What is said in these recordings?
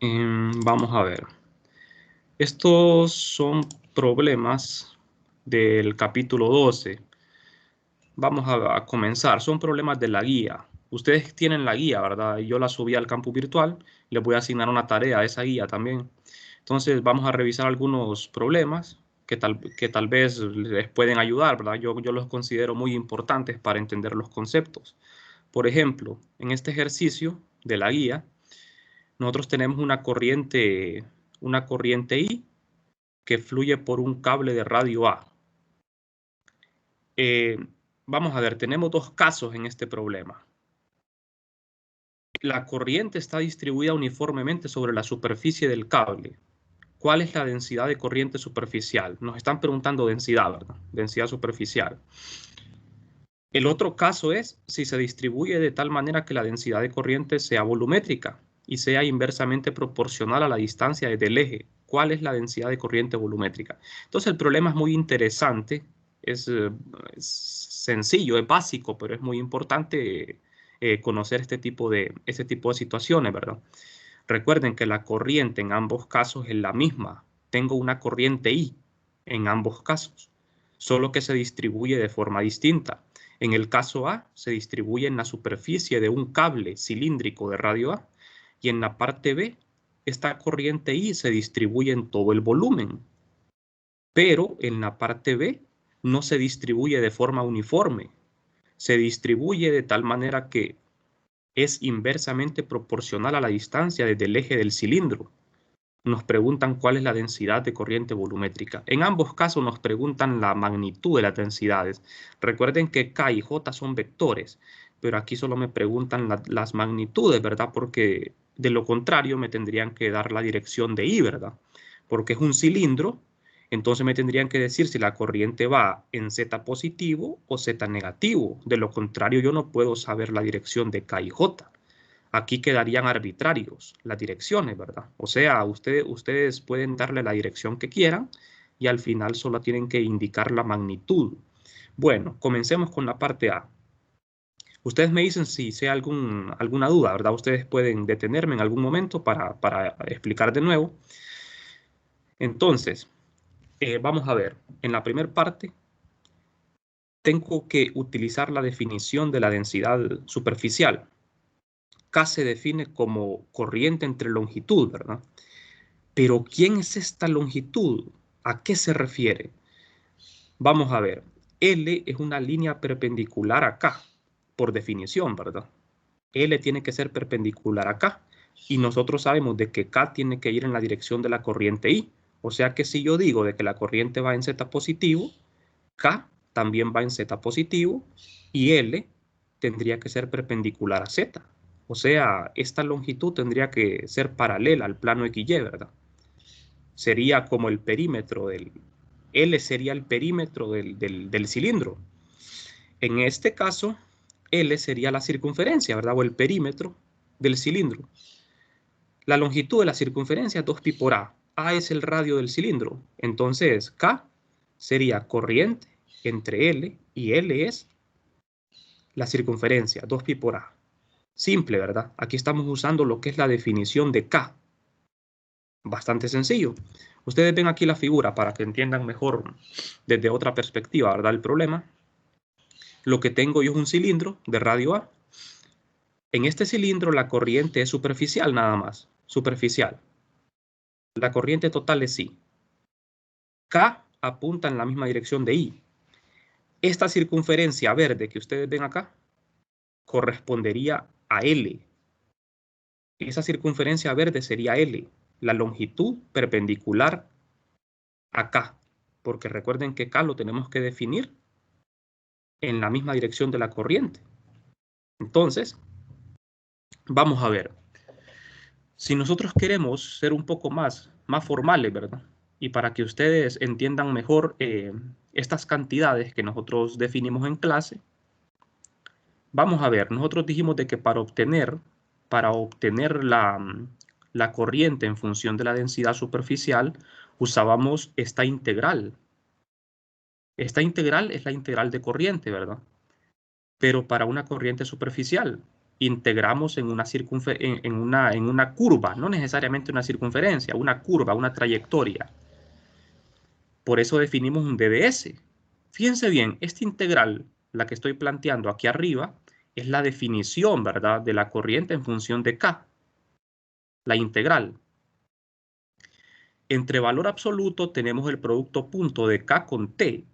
Vamos a ver. Estos son problemas del capítulo 12. Vamos a comenzar. Son problemas de la guía. Ustedes tienen la guía, ¿verdad? Yo la subí al campus virtual. Les voy a asignar una tarea a esa guía también. Entonces vamos a revisar algunos problemas que tal vez les pueden ayudar, ¿verdad? Yo los considero muy importantes para entender los conceptos. Por ejemplo, en este ejercicio de la guía, nosotros tenemos una corriente I que fluye por un cable de radio A. Eh, Vamos a ver, tenemos dos casos en este problema. La corriente está distribuida uniformemente sobre la superficie del cable. ¿Cuál es la densidad de corriente superficial? Nos están preguntando densidad, ¿verdad? Densidad superficial. El otro caso es si se distribuye de tal manera que la densidad de corriente sea volumétrica y sea inversamente proporcional a la distancia desde el eje. ¿Cuál es la densidad de corriente volumétrica? Entonces el problema es muy interesante, es sencillo, es básico, pero es muy importante conocer este tipo de situaciones, ¿verdad? Recuerden que la corriente en ambos casos es la misma. Tengo una corriente I en ambos casos, solo que se distribuye de forma distinta. En el caso A, se distribuye en la superficie de un cable cilíndrico de radio A, y en la parte B, esta corriente I se distribuye en todo el volumen. Pero en la parte B no se distribuye de forma uniforme. Se distribuye de tal manera que es inversamente proporcional a la distancia desde el eje del cilindro. Nos preguntan cuál es la densidad de corriente volumétrica. En ambos casos nos preguntan la magnitud de las densidades. Recuerden que K y J son vectores, pero aquí solo me preguntan las magnitudes, ¿verdad? Porque de lo contrario me tendrían que dar la dirección de I, ¿verdad? Porque es un cilindro, entonces me tendrían que decir si la corriente va en Z positivo o Z negativo. De lo contrario, yo no puedo saber la dirección de K y J. Aquí quedarían arbitrarios las direcciones, ¿verdad? O sea, ustedes pueden darle la dirección que quieran y al final solo tienen que indicar la magnitud. Bueno, comencemos con la parte A. Ustedes me dicen si hay alguna duda, ¿verdad? Ustedes pueden detenerme en algún momento para explicar de nuevo. Entonces, vamos a ver. En la primera parte, tengo que utilizar la definición de la densidad superficial. K se define como corriente entre longitud, ¿verdad? Pero ¿quién es esta longitud? ¿A qué se refiere? Vamos a ver. L es una línea perpendicular a K, por definición, ¿verdad? L tiene que ser perpendicular a K. Y nosotros sabemos de que K tiene que ir en la dirección de la corriente I. O sea que si yo digo de que la corriente va en Z positivo, K también va en Z positivo y L tendría que ser perpendicular a Z. O sea, esta longitud tendría que ser paralela al plano XY, ¿verdad? Sería como el perímetro L sería el perímetro del cilindro. En este caso, L sería la circunferencia, ¿verdad? O el perímetro del cilindro. La longitud de la circunferencia es 2pi por A. A es el radio del cilindro. Entonces, K sería corriente entre L y L es la circunferencia, 2pi por A. Simple, ¿verdad? Aquí estamos usando lo que es la definición de K. Bastante sencillo. Ustedes ven aquí la figura para que entiendan mejor desde otra perspectiva, ¿verdad? El problema. Lo que tengo yo es un cilindro de radio A. En este cilindro la corriente es superficial nada más. Superficial. La corriente total es I. K apunta en la misma dirección de I. Esta circunferencia verde que ustedes ven acá correspondería a L. Esa circunferencia verde sería L, la longitud perpendicular a K, porque recuerden que K lo tenemos que definir en la misma dirección de la corriente. Entonces, vamos a ver. Si nosotros queremos ser un poco más formales, ¿verdad? Y para que ustedes entiendan mejor estas cantidades que nosotros definimos en clase, vamos a ver, nosotros dijimos de que para obtener la corriente en función de la densidad superficial, usábamos esta integral. Esta integral es la integral de corriente, ¿verdad? Pero para una corriente superficial. integramos en una curva, no necesariamente una circunferencia, una curva, una trayectoria. Por eso definimos un DDS. Fíjense bien, esta integral, la que estoy planteando aquí arriba, es la definición, ¿verdad?, de la corriente en función de K. La integral. Entre valor absoluto tenemos el producto punto de K con T.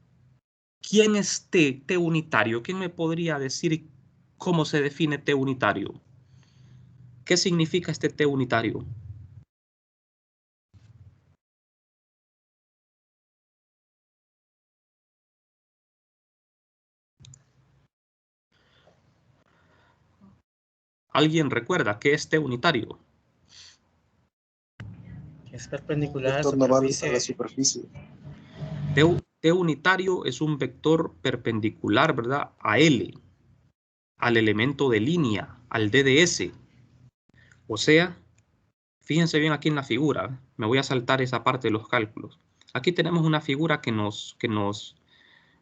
¿Quién es T? T unitario. ¿Quién me podría decir cómo se define T unitario? ¿Qué significa este T unitario? ¿Alguien recuerda qué es T unitario? Es perpendicular a la Vector naval superficie. a la superficie. T unitario es un vector perpendicular, ¿verdad?, a L, al elemento de línea, al DDS. O sea, fíjense bien aquí en la figura, me voy a saltar esa parte de los cálculos. Aquí tenemos una figura que nos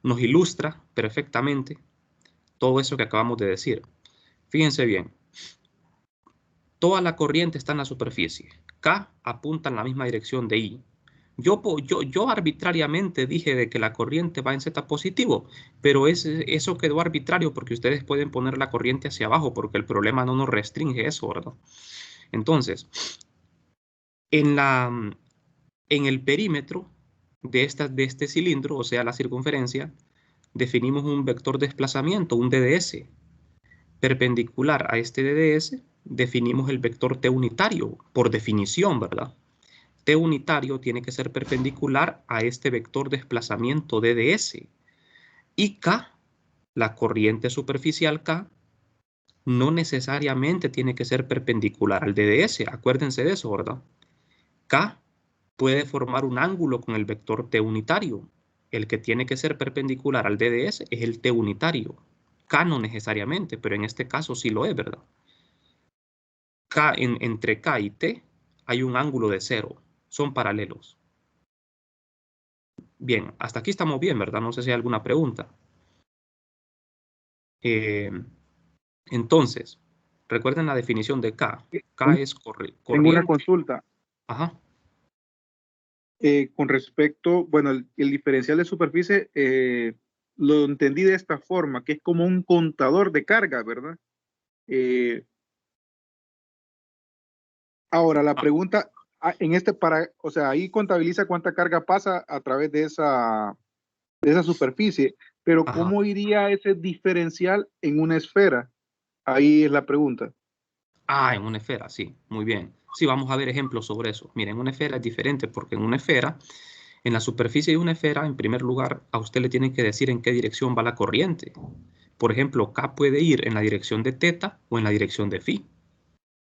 ilustra perfectamente todo eso que acabamos de decir. Fíjense bien, toda la corriente está en la superficie. K apunta en la misma dirección de I. Yo arbitrariamente dije de que la corriente va en Z positivo, pero eso quedó arbitrario porque ustedes pueden poner la corriente hacia abajo porque el problema no nos restringe eso, ¿verdad? Entonces, en el perímetro de este cilindro, o sea, la circunferencia, definimos un vector de desplazamiento, un DDS. Perpendicular a este DDS, definimos el vector T unitario, por definición, ¿verdad? T unitario tiene que ser perpendicular a este vector de desplazamiento DDS. Y K, la corriente superficial K, no necesariamente tiene que ser perpendicular al DDS. Acuérdense de eso, ¿verdad? K puede formar un ángulo con el vector T unitario. El que tiene que ser perpendicular al DDS es el T unitario. K no necesariamente, pero en este caso sí lo es, ¿verdad? Entre K y T hay un ángulo de 0. Son paralelos. Bien, hasta aquí estamos bien, ¿verdad? No sé si hay alguna pregunta. Entonces, recuerden la definición de K. K es corriente. Tengo una consulta. Ajá. Con respecto, bueno, el diferencial de superficie lo entendí de esta forma, que es como un contador de carga, ¿verdad? Ahora, la pregunta, o sea, ahí contabiliza cuánta carga pasa a través de esa superficie, pero Ajá. ¿cómo iría ese diferencial en una esfera? Ahí es la pregunta. En una esfera, sí, muy bien. Sí, vamos a ver ejemplos sobre eso. Miren, una esfera es diferente porque en una esfera, en la superficie de una esfera, en primer lugar, a usted le tienen que decir en qué dirección va la corriente. Por ejemplo, K puede ir en la dirección de teta o en la dirección de phi.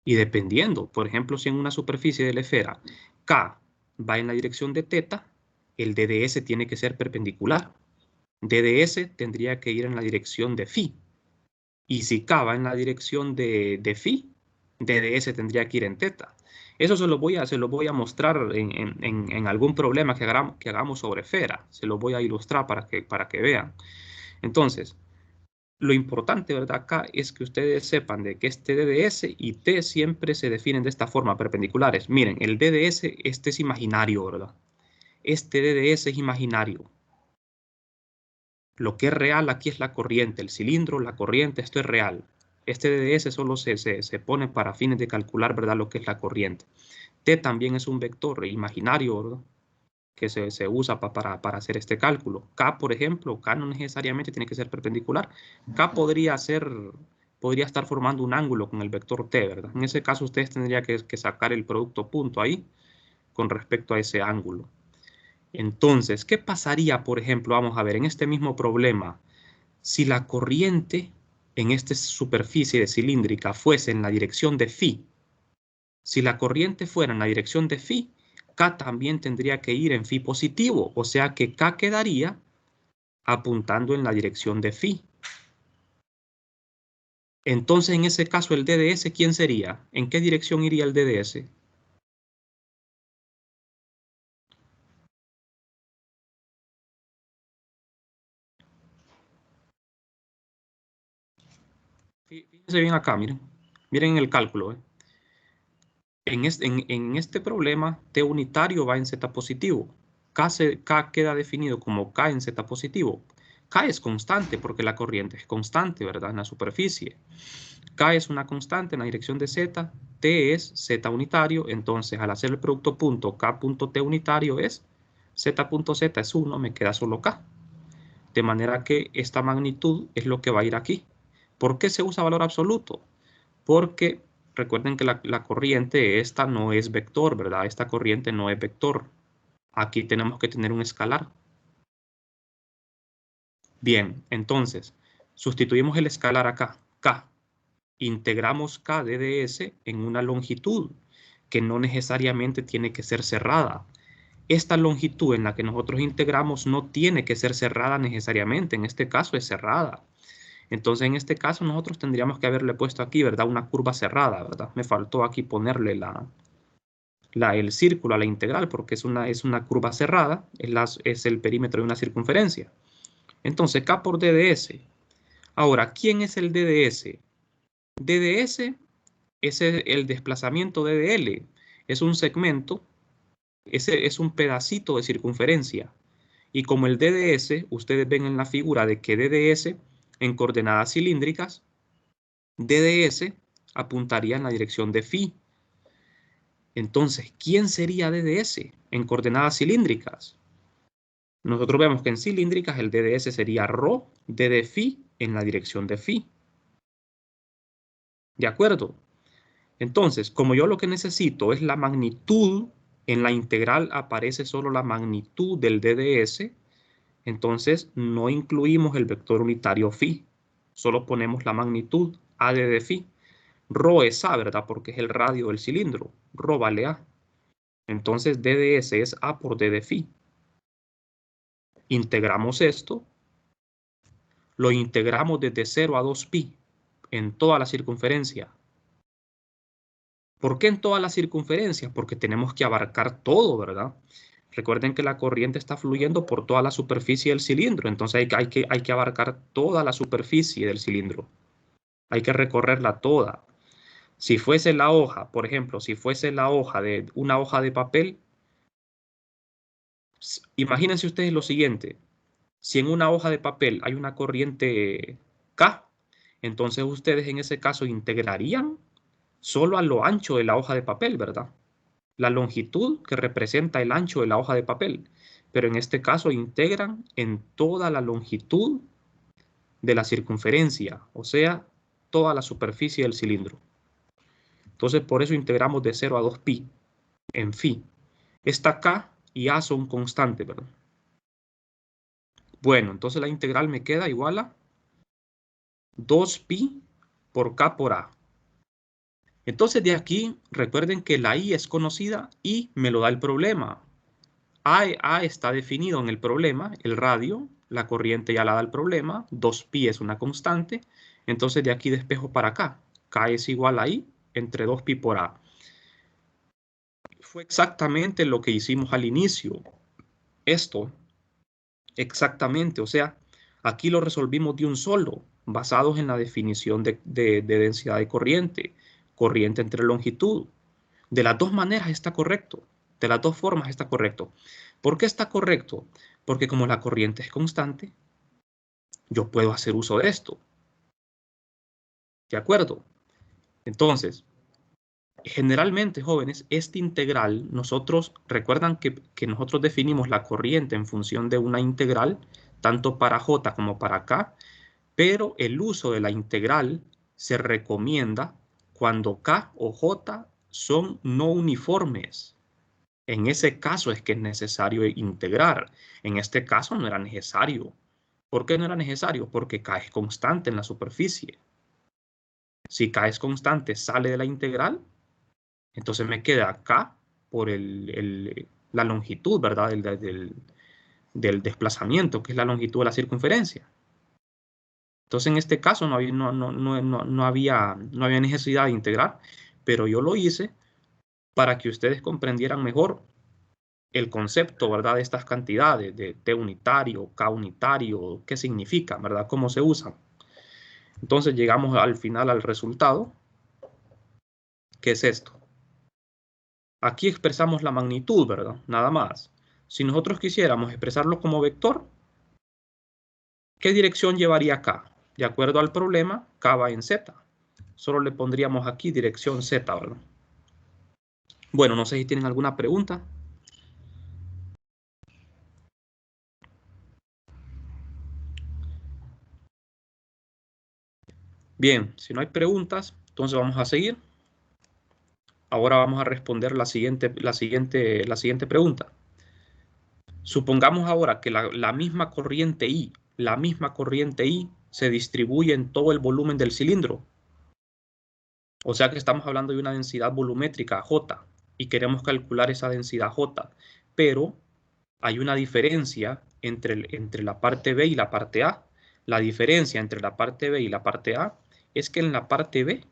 Y dependiendo, por ejemplo, si en una superficie de la esfera K va en la dirección de teta, el DDS tiene que ser perpendicular. DDS tendría que ir en la dirección de phi. Y si K va en la dirección de phi, DDS tendría que ir en teta. Eso se lo voy a mostrar en algún problema que hagamos sobre esfera. Se lo voy a ilustrar para que vean. Entonces, lo importante, ¿verdad? Acá es que ustedes sepan de que este DDS y T siempre se definen de esta forma, perpendiculares. Miren, el DDS, este es imaginario, ¿verdad? Este DDS es imaginario. Lo que es real aquí es la corriente, el cilindro, la corriente, esto es real. Este DDS solo se pone para fines de calcular, ¿verdad?, lo que es la corriente. T también es un vector imaginario, ¿verdad?, que se usa para hacer este cálculo. K, por ejemplo, K no necesariamente tiene que ser perpendicular. K podría estar formando un ángulo con el vector T, ¿verdad? En ese caso ustedes tendrían que sacar el producto punto ahí con respecto a ese ángulo. Entonces, ¿qué pasaría, por ejemplo, vamos a ver, en este mismo problema, si la corriente en esta superficie cilíndrica fuese en la dirección de phi? Si la corriente fuera en la dirección de phi, K también tendría que ir en phi positivo, o sea que K quedaría apuntando en la dirección de phi. Entonces, en ese caso, el DDS, ¿quién sería? ¿En qué dirección iría el DDS? Fíjense bien acá, miren. Miren el cálculo. En este problema, T unitario va en Z positivo. K queda definido como K en Z positivo. K es constante porque la corriente es constante, ¿verdad? En la superficie. K es una constante en la dirección de Z. T es Z unitario. Entonces, al hacer el producto punto K punto T unitario es Z punto Z es 1, me queda solo K. De manera que esta magnitud es lo que va a ir aquí. ¿Por qué se usa valor absoluto? Porque recuerden que la corriente esta no es vector, ¿verdad? Esta corriente no es vector. Aquí tenemos que tener un escalar. Bien, entonces, sustituimos el escalar acá, K. Integramos K de ds en una longitud que no necesariamente tiene que ser cerrada. Esta longitud en la que nosotros integramos no tiene que ser cerrada necesariamente. En este caso es cerrada. Entonces, en este caso, nosotros tendríamos que haberle puesto aquí, ¿verdad? Una curva cerrada, ¿verdad? Me faltó aquí ponerle el círculo a la integral porque es una curva cerrada, es el perímetro de una circunferencia. Entonces, K por DDS. Ahora, ¿quién es el DDS? DDS es el desplazamiento DDL. Es un segmento, es un pedacito de circunferencia. Y como el DDS, ustedes ven en la figura de que DDS en coordenadas cilíndricas, DDS apuntaría en la dirección de phi. Entonces, ¿quién sería DDS en coordenadas cilíndricas? Nosotros vemos que en cilíndricas el DDS sería ρ de phi en la dirección de phi. ¿De acuerdo? Entonces, como yo lo que necesito es la magnitud, en la integral aparece solo la magnitud del DDS, entonces no incluimos el vector unitario phi. Solo ponemos la magnitud a de phi. Rho es A, ¿verdad? Porque es el radio del cilindro. Rho vale A. Entonces DDS es A por D de phi. Integramos esto. Lo integramos desde 0 a 2pi en toda la circunferencia. ¿Por qué en toda la circunferencia? Porque tenemos que abarcar todo, ¿verdad? Recuerden que la corriente está fluyendo por toda la superficie del cilindro. Entonces hay que abarcar toda la superficie del cilindro. Hay que recorrerla toda. Si fuese la hoja, por ejemplo, si fuese la hoja de una hoja de papel, imagínense ustedes lo siguiente. Si en una hoja de papel hay una corriente K, entonces ustedes en ese caso integrarían solo a lo ancho de la hoja de papel, ¿verdad? La longitud que representa el ancho de la hoja de papel. Pero en este caso integran en toda la longitud de la circunferencia, o sea, toda la superficie del cilindro. Entonces, por eso integramos de 0 a 2pi en phi. Esta K y A son constantes, ¿verdad? Bueno, entonces la integral me queda igual a 2pi por K por A. Entonces de aquí, recuerden que la I es conocida y me lo da el problema. A está definido en el problema, el radio, la corriente ya la da el problema, 2pi es una constante, entonces de aquí despejo para acá. K es igual a I entre 2pi por A. Fue exactamente lo que hicimos al inicio. Esto, exactamente, o sea, aquí lo resolvimos de un solo, basados en la definición de densidad de corriente, corriente entre longitud. De las dos maneras está correcto, de las dos formas está correcto. ¿Por qué está correcto? Porque como la corriente es constante, yo puedo hacer uso de esto. ¿De acuerdo? Entonces, generalmente, jóvenes, este integral, nosotros, recuerdan que nosotros definimos la corriente en función de una integral, tanto para J como para K, pero el uso de la integral se recomienda cuando K o J son no uniformes. En ese caso es que es necesario integrar. En este caso no era necesario. ¿Por qué no era necesario? Porque K es constante en la superficie. Si K es constante, sale de la integral, entonces me queda K por la longitud, ¿verdad? Del desplazamiento, que es la longitud de la circunferencia. Entonces, en este caso no había necesidad de integrar, pero yo lo hice para que ustedes comprendieran mejor el concepto, ¿verdad? De estas cantidades de T unitario, K unitario, qué significan, ¿verdad? Cómo se usan. Entonces, llegamos al final al resultado. ¿Qué es esto? Aquí expresamos la magnitud, ¿verdad? Nada más. Si nosotros quisiéramos expresarlo como vector, ¿qué dirección llevaría K? De acuerdo al problema, K va en Z. Solo le pondríamos aquí dirección Z, ¿verdad? Bueno, no sé si tienen alguna pregunta. Bien, si no hay preguntas, entonces vamos a seguir. Ahora vamos a responder la siguiente pregunta. Supongamos ahora que la misma corriente I se distribuye en todo el volumen del cilindro. O sea que estamos hablando de una densidad volumétrica J y queremos calcular esa densidad J, pero hay una diferencia entre la parte B y la parte A. La diferencia entre la parte B y la parte A es que en la parte B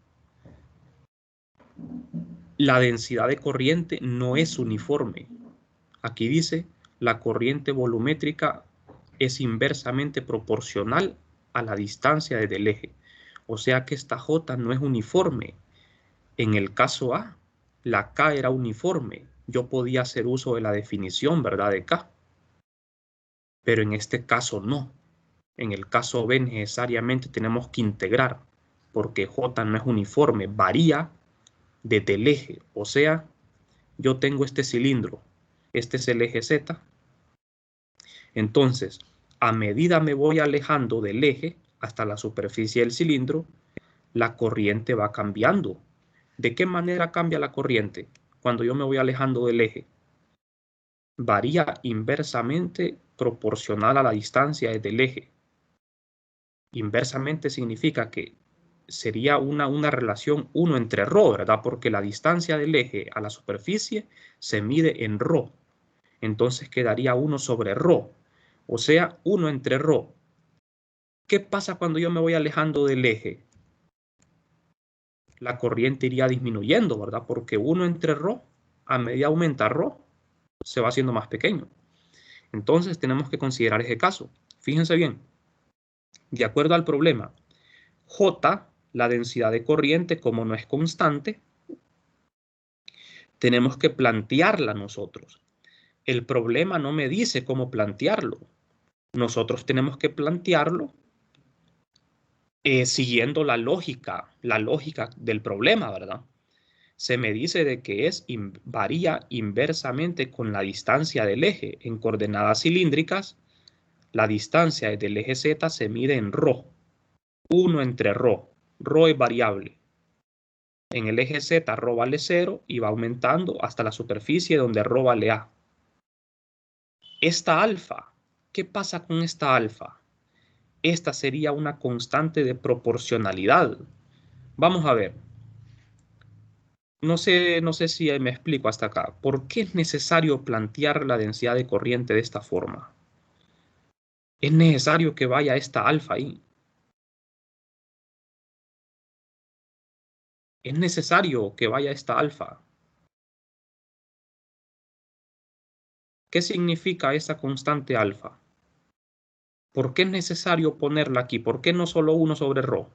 la densidad de corriente no es uniforme. Aquí dice, la corriente volumétrica es inversamente proporcional a la distancia desde el eje. O sea que esta J no es uniforme. En el caso A, la K era uniforme. Yo podía hacer uso de la definición, ¿verdad?, de K. Pero en este caso no. En el caso B necesariamente tenemos que integrar, porque J no es uniforme, varía desde el eje. O sea, yo tengo este cilindro, este es el eje Z. Entonces, a medida me voy alejando del eje hasta la superficie del cilindro, la corriente va cambiando. ¿De qué manera cambia la corriente cuando yo me voy alejando del eje? Varía inversamente proporcional a la distancia desde el eje. Inversamente significa que sería una relación 1 entre ρ, ¿verdad? Porque la distancia del eje a la superficie se mide en ρ. Entonces quedaría 1 sobre ρ. O sea, 1 entre ρ. ¿Qué pasa cuando yo me voy alejando del eje? La corriente iría disminuyendo, ¿verdad? Porque 1 entre ρ, a medida aumenta ρ, se va haciendo más pequeño. Entonces tenemos que considerar ese caso. Fíjense bien. De acuerdo al problema, J, la densidad de corriente, como no es constante, tenemos que plantearla nosotros. El problema no me dice cómo plantearlo. Nosotros tenemos que plantearlo siguiendo la lógica del problema, ¿verdad? Se me dice de que varía inversamente con la distancia del eje. En coordenadas cilíndricas, la distancia desde el eje Z se mide en ρ. 1 entre ρ. ρ es variable. En el eje Z ρ vale 0 y va aumentando hasta la superficie donde ρ vale A. Esta alfa, ¿qué pasa con esta alfa? Esta sería una constante de proporcionalidad. Vamos a ver. No sé si me explico hasta acá. ¿Por qué es necesario plantear la densidad de corriente de esta forma? Es necesario que vaya esta alfa ahí. Es necesario que vaya esta alfa. ¿Qué significa esa constante alfa? ¿Por qué es necesario ponerla aquí? ¿Por qué no solo 1 sobre ρ?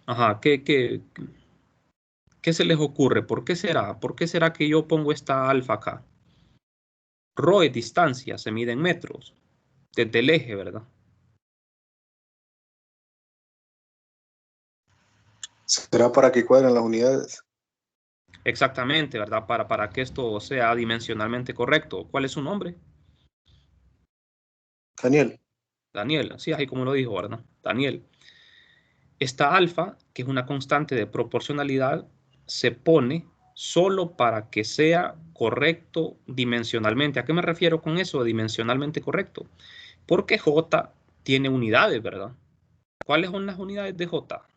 Ajá, ¿qué se les ocurre? ¿Por qué será? ¿Por qué será que yo pongo esta alfa acá? Ρ es distancia, se mide en metros, desde el eje, ¿verdad? ¿Será para que cuadren las unidades? Exactamente, ¿verdad? Para que esto sea dimensionalmente correcto. ¿Cuál es su nombre? Daniel. Daniel, así como lo dijo, ¿verdad? Daniel. Esta alfa, que es una constante de proporcionalidad, se pone solo para que sea correcto dimensionalmente. ¿A qué me refiero con eso de dimensionalmente correcto? Porque J tiene unidades, ¿verdad? ¿Cuáles son las unidades de J?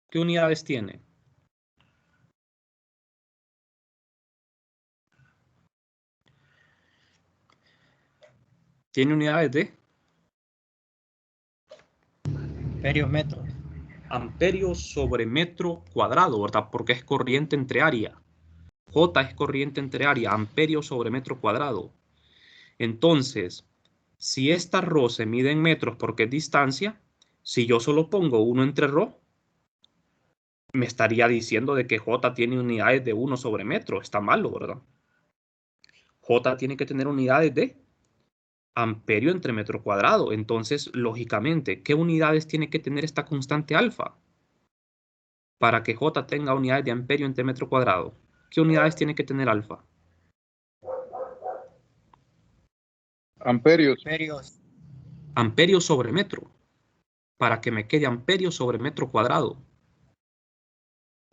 ¿Qué unidades tiene? Tiene unidades de Imperios metros. amperio sobre metro cuadrado, ¿verdad? Porque es corriente entre área. J es corriente entre área, amperio sobre metro cuadrado. Entonces, si esta ρ se mide en metros porque es distancia, si yo solo pongo 1 entre ρ, me estaría diciendo de que J tiene unidades de 1 sobre metro. Está malo, ¿verdad? J tiene que tener unidades de amperio entre metro cuadrado. Entonces, lógicamente, ¿qué unidades tiene que tener esta constante alfa para que J tenga unidades de amperio entre metro cuadrado? ¿Qué unidades tiene que tener alfa? Amperios. Imperios. Amperio sobre metro, para que me quede amperio sobre metro cuadrado,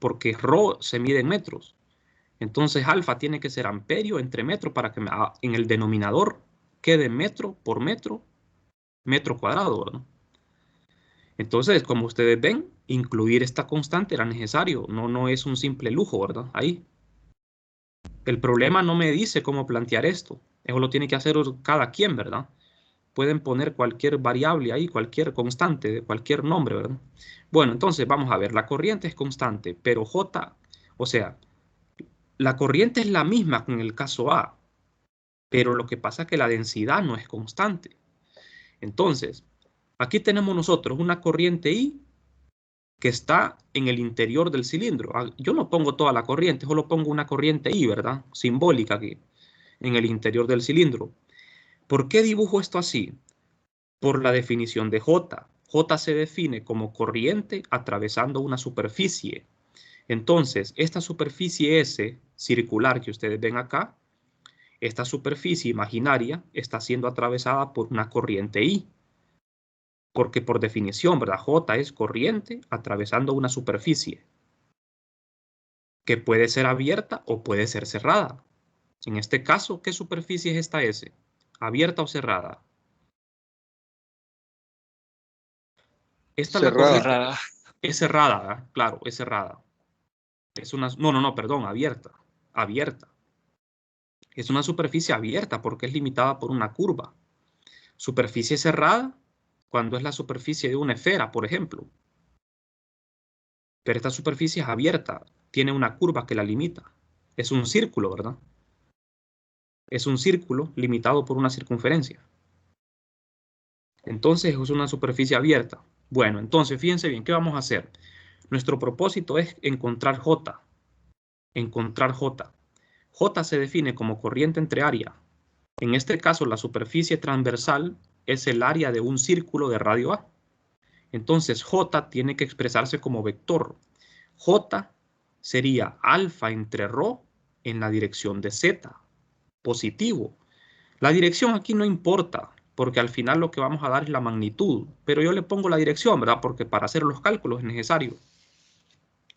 porque ρ se mide en metros. Entonces alfa tiene que ser amperio entre metro para que en el denominador quede metro por metro, metro cuadrado, ¿verdad? Entonces, como ustedes ven, incluir esta constante era necesario, no es un simple lujo, ¿verdad? Ahí. El problema no me dice cómo plantear esto, eso lo tiene que hacer cada quien, ¿verdad? Pueden poner cualquier variable ahí, cualquier constante, cualquier nombre, ¿verdad? Bueno, entonces vamos a ver, la corriente es constante, pero J, o sea, la corriente es la misma en el caso A, pero lo que pasa es que la densidad no es constante. Entonces, aquí tenemos nosotros una corriente I que está en el interior del cilindro. Yo no pongo toda la corriente, solo pongo una corriente I, ¿verdad? Simbólica aquí, en el interior del cilindro. ¿Por qué dibujo esto así? Por la definición de J. J se define como corriente atravesando una superficie. Entonces, esta superficie S circular que ustedes ven acá, esta superficie imaginaria está siendo atravesada por una corriente I. Porque por definición, ¿verdad? J es corriente atravesando una superficie que puede ser abierta o puede ser cerrada. En este caso, ¿qué superficie es esta S? ¿Abierta o cerrada? Esta es la Cerrada. corriente. Cerrada. Es cerrada, ¿verdad? Claro, es cerrada. Es una, no, perdón, abierta. Abierta. Es una superficie abierta porque es limitada por una curva. Superficie cerrada cuando es la superficie de una esfera, por ejemplo. Pero esta superficie es abierta, tiene una curva que la limita. Es un círculo, ¿verdad? Es un círculo limitado por una circunferencia. Entonces es una superficie abierta. Bueno, entonces fíjense bien, ¿qué vamos a hacer? Nuestro propósito es encontrar J. Encontrar J. J se define como corriente entre área. En este caso, la superficie transversal es el área de un círculo de radio A. Entonces, J tiene que expresarse como vector. J sería alfa entre ρ en la dirección de Z, positivo. La dirección aquí no importa, porque al final lo que vamos a dar es la magnitud, pero yo le pongo la dirección, ¿verdad? Porque para hacer los cálculos es necesario.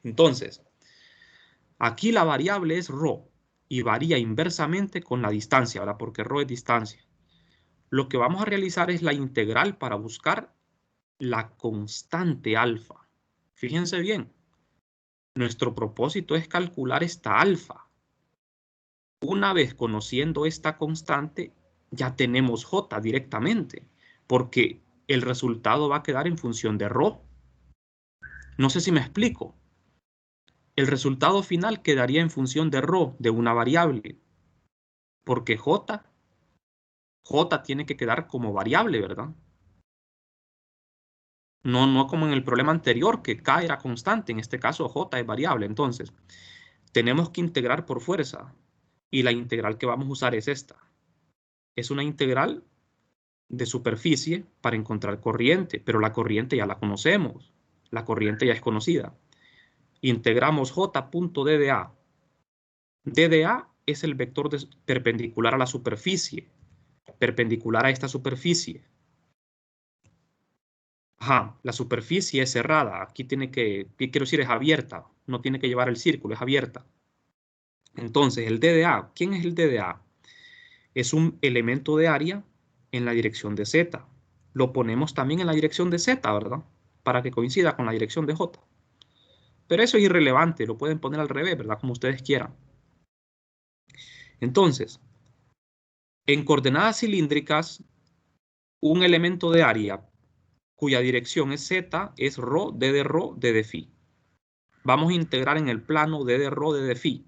Entonces, aquí la variable es ρ y varía inversamente con la distancia, ¿verdad? Porque ρ es distancia. Lo que vamos a realizar es la integral para buscar la constante alfa. Fíjense bien, nuestro propósito es calcular esta alfa. Una vez conociendo esta constante, ya tenemos J directamente, porque el resultado va a quedar en función de ρ. No sé si me explico. El resultado final quedaría en función de ρ, de una variable, porque J tiene que quedar como variable, ¿verdad? No como en el problema anterior, que K era constante, en este caso J es variable. Entonces, tenemos que integrar por fuerza, y la integral que vamos a usar es esta. Es una integral de superficie para encontrar corriente, pero la corriente ya la conocemos, la corriente ya es conocida. Integramos J.dda. dda es el vector perpendicular a la superficie, perpendicular a esta superficie. Ajá, la superficie es cerrada, aquí tiene que, ¿qué quiero decir? Es abierta, no tiene que llevar el círculo, es abierta. Entonces, el dda, ¿quién es el dda? Es un elemento de área en la dirección de Z. Lo ponemos también en la dirección de Z, ¿verdad? Para que coincida con la dirección de J. Pero eso es irrelevante, lo pueden poner al revés, ¿verdad? Como ustedes quieran. Entonces, en coordenadas cilíndricas, un elemento de área cuya dirección es Z, es ρ, D de ρ, D de phi. Vamos a integrar en el plano D de ρ, D de phi.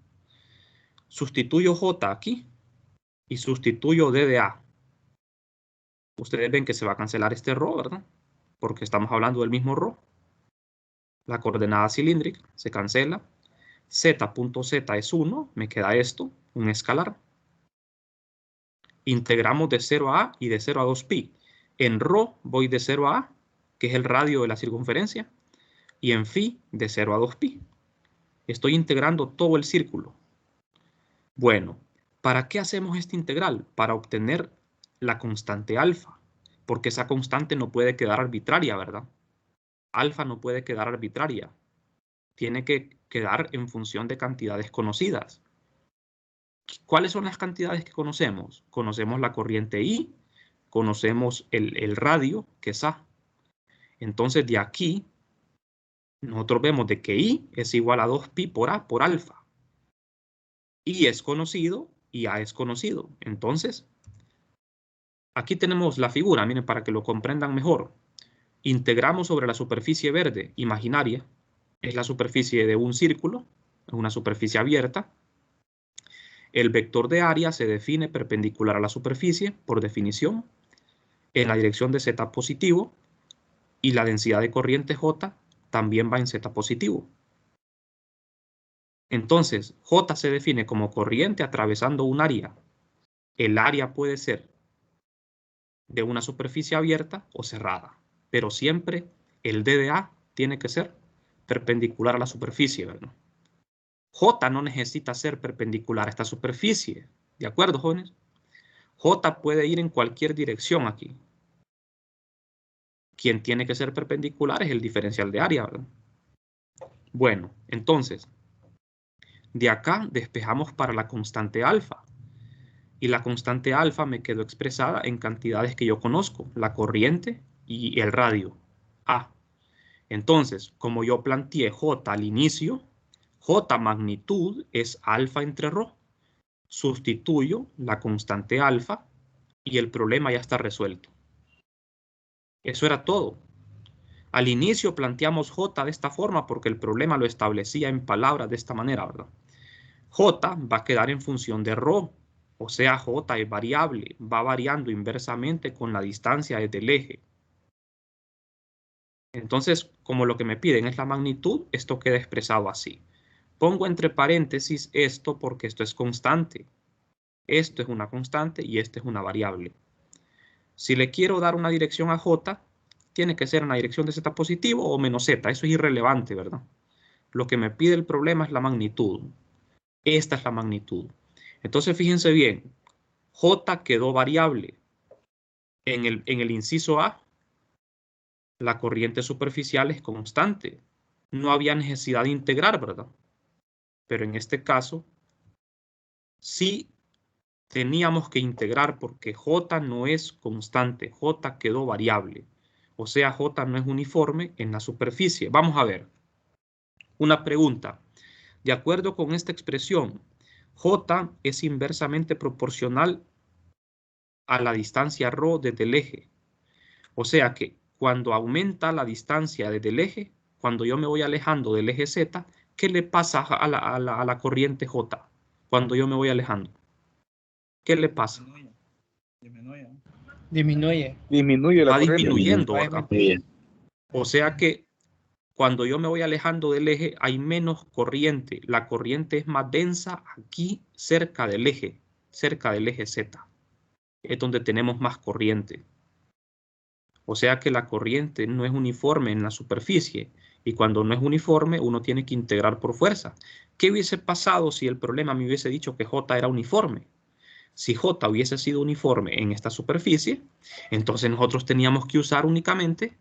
Sustituyo J aquí y sustituyo D de A. Ustedes ven que se va a cancelar este ρ, ¿verdad? Porque estamos hablando del mismo ρ. La coordenada cilíndrica se cancela. Z.z es 1, me queda esto, un escalar. Integramos de 0 a A y de 0 a 2pi. En ρ voy de 0 a A, que es el radio de la circunferencia, y en phi de 0 a 2pi. Estoy integrando todo el círculo. Bueno, ¿para qué hacemos esta integral? Para obtener la constante alfa, porque esa constante no puede quedar arbitraria, ¿verdad? Alfa no puede quedar arbitraria. Tiene que quedar en función de cantidades conocidas. ¿Cuáles son las cantidades que conocemos? Conocemos la corriente I, conocemos el radio, que es A. Entonces, de aquí, nosotros vemos de que I es igual a 2pi por A por alfa. I es conocido y A es conocido. Entonces, aquí tenemos la figura, miren, para que lo comprendan mejor. Integramos sobre la superficie verde imaginaria, es la superficie de un círculo, es una superficie abierta. El vector de área se define perpendicular a la superficie, por definición, en la dirección de z positivo, y la densidad de corriente J también va en z positivo. Entonces, J se define como corriente atravesando un área. El área puede ser de una superficie abierta o cerrada, pero siempre el D de A tiene que ser perpendicular a la superficie, ¿verdad? J no necesita ser perpendicular a esta superficie, ¿de acuerdo, jóvenes? J puede ir en cualquier dirección aquí. Quien tiene que ser perpendicular es el diferencial de área, ¿verdad? Bueno, entonces, de acá despejamos para la constante alfa. Y la constante alfa me quedó expresada en cantidades que yo conozco, la corriente y el radio, A. Entonces, como yo planteé J al inicio, J magnitud es alfa entre ρ. Sustituyo la constante alfa y el problema ya está resuelto. Eso era todo. Al inicio planteamos J de esta forma porque el problema lo establecía en palabras de esta manera, ¿verdad? J va a quedar en función de ρ, o sea, J es variable, va variando inversamente con la distancia desde el eje. Entonces, como lo que me piden es la magnitud, esto queda expresado así. Pongo entre paréntesis esto porque esto es constante. Esto es una constante y esto es una variable. Si le quiero dar una dirección a J, tiene que ser una dirección de z positivo o menos z. Eso es irrelevante, ¿verdad? Lo que me pide el problema es la magnitud. Esta es la magnitud. Entonces, fíjense bien. J quedó variable. En el inciso A, la corriente superficial es constante. No había necesidad de integrar, ¿verdad? Pero en este caso, sí teníamos que integrar porque J no es constante, J quedó variable. O sea, J no es uniforme en la superficie. Vamos a ver. Una pregunta. De acuerdo con esta expresión, J es inversamente proporcional a la distancia ρ desde el eje. O sea que cuando aumenta la distancia desde el eje, cuando yo me voy alejando del eje Z, ¿qué le pasa a la corriente J cuando yo me voy alejando? ¿Qué le pasa? Disminuye. Disminuye la Va corriente. disminuyendo, Va ¿verdad? disminuyendo. O sea que cuando yo me voy alejando del eje hay menos corriente. La corriente es más densa aquí cerca del eje Z. Es donde tenemos más corriente. O sea que la corriente no es uniforme en la superficie. Y cuando no es uniforme, uno tiene que integrar por fuerza. ¿Qué hubiese pasado si el problema me hubiese dicho que J era uniforme? Si J hubiese sido uniforme en esta superficie, entonces nosotros teníamos que usar únicamente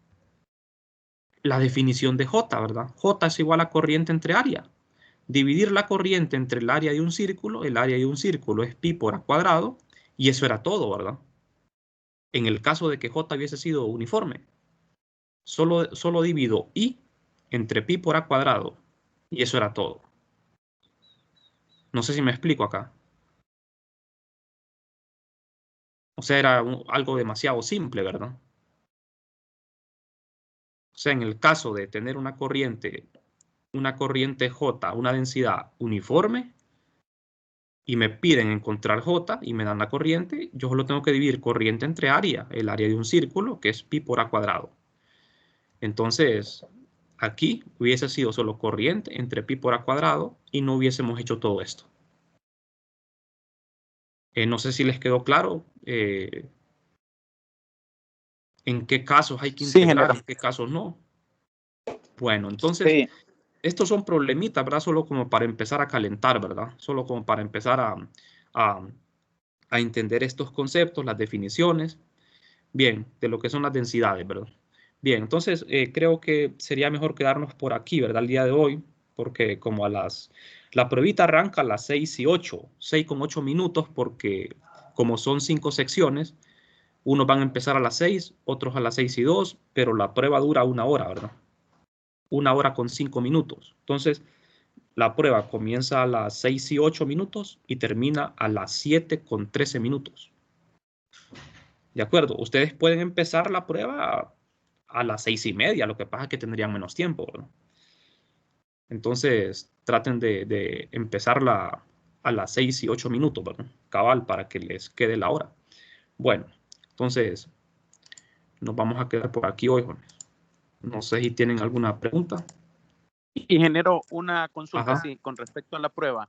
la definición de J, ¿verdad? J es igual a corriente entre área. Dividir la corriente entre el área de un círculo, el área de un círculo es pi por a cuadrado, y eso era todo, ¿verdad? En el caso de que J hubiese sido uniforme, solo divido I entre pi por a cuadrado, y eso era todo. No sé si me explico acá. O sea, era algo demasiado simple, ¿verdad? sea, en el caso de tener una corriente J, una densidad uniforme, y me piden encontrar J y me dan la corriente, yo solo tengo que dividir corriente entre área, el área de un círculo, que es pi por a cuadrado. Entonces, aquí hubiese sido solo corriente entre pi por a cuadrado y no hubiésemos hecho todo esto. No sé si les quedó claro en qué casos hay que integrar, en qué casos no. Bueno, entonces, Sí. estos son problemitas, ¿verdad? Solo como para empezar a calentar, ¿verdad? Solo como para empezar a entender estos conceptos, las definiciones. Bien, de lo que son las densidades, ¿verdad? Bien, entonces creo que sería mejor quedarnos por aquí, ¿verdad? El día de hoy, porque como la pruebita arranca a las 6:08 minutos, porque como son 5 secciones, unos van a empezar a las 6, otros a las 6:02, pero la prueba dura 1 hora, ¿verdad? 1 hora con 5 minutos. Entonces, la prueba comienza a las 6:08 minutos y termina a las 7:13 minutos. ¿De acuerdo? Ustedes pueden empezar la prueba a las 6:30, lo que pasa es que tendrían menos tiempo, ¿verdad? Entonces, traten de empezarla a las 6:08 minutos, ¿verdad? Cabal, para que les quede la hora. Bueno, entonces, nos vamos a quedar por aquí hoy, jóvenes. No sé si tienen alguna pregunta. Y genero una consulta Ajá. sí, con respecto a la prueba.